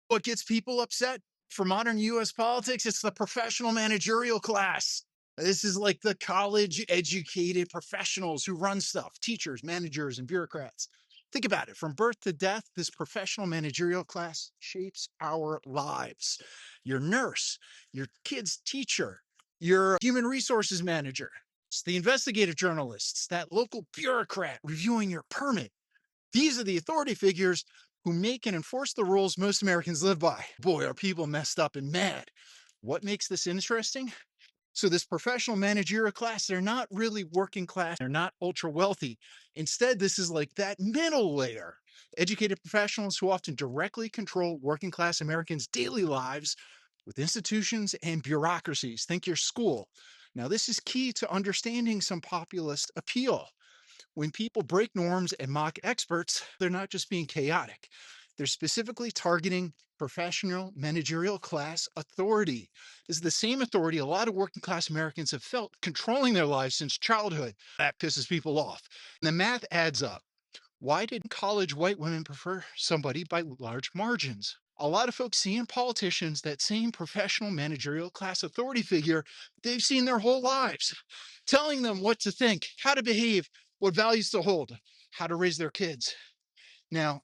What gets people upset for modern US politics? It's the professional managerial class. This is like the college educated professionals who run stuff, teachers, managers, and bureaucrats. Think about it. From birth to death, this professional managerial class shapes our lives. Your nurse, your kid's teacher, your human resources manager, it's the investigative journalists, that local bureaucrat reviewing your permit. These are the authority figures who make and enforce the rules most Americans live by. Boy, are people messed up and mad. What makes this interesting? So, this professional managerial class, they're not really working class, they're not ultra wealthy. Instead, this is like that middle layer. Educated professionals who often directly control working class Americans' daily lives with institutions and bureaucracies. Think your school. Now, this is key to understanding some populist appeal. When people break norms and mock experts, they're not just being chaotic. They're specifically targeting professional managerial class authority. This is the same authority a lot of working class Americans have felt controlling their lives since childhood. That pisses people off. And the math adds up. Why did college white women prefer somebody by large margins? A lot of folks see in politicians that same professional managerial class authority figure they've seen their whole lives, telling them what to think, how to behave, what values to hold, how to raise their kids. Now,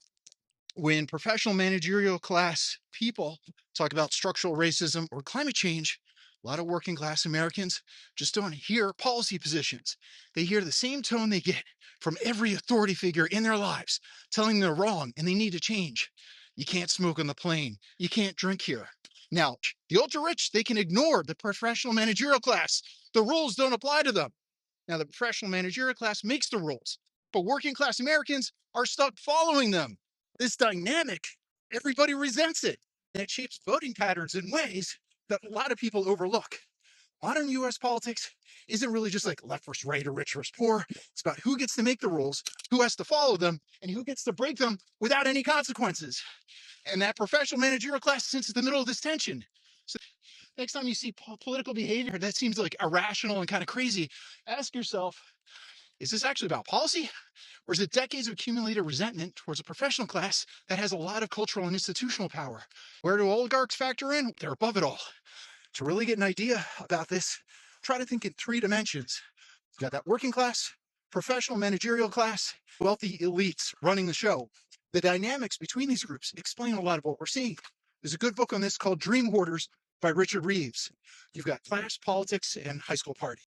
when professional managerial class people talk about structural racism or climate change, a lot of working class Americans just don't hear policy positions. They hear the same tone they get from every authority figure in their lives, telling them they're wrong and they need to change. You can't smoke on the plane. You can't drink here. Now, the ultra rich, they can ignore the professional managerial class. The rules don't apply to them. Now, the professional managerial class makes the rules, but working class Americans are stuck following them. This dynamic, everybody resents it, and it shapes voting patterns in ways that a lot of people overlook. Modern US politics isn't really just like left versus right or rich versus poor. It's about who gets to make the rules, who has to follow them, and who gets to break them without any consequences. And that professional managerial class sits at the middle of this tension. So next time you see political behavior that seems like irrational and kind of crazy, ask yourself, is this actually about policy? Or is it decades of accumulated resentment towards a professional class that has a lot of cultural and institutional power? Where do oligarchs factor in? They're above it all. To really get an idea about this, try to think in three dimensions. You've got that working class, professional managerial class, wealthy elites running the show. The dynamics between these groups explain a lot of what we're seeing. There's a good book on this called Dream Hoarders by Richard Reeves. You've got class, politics, and high school party.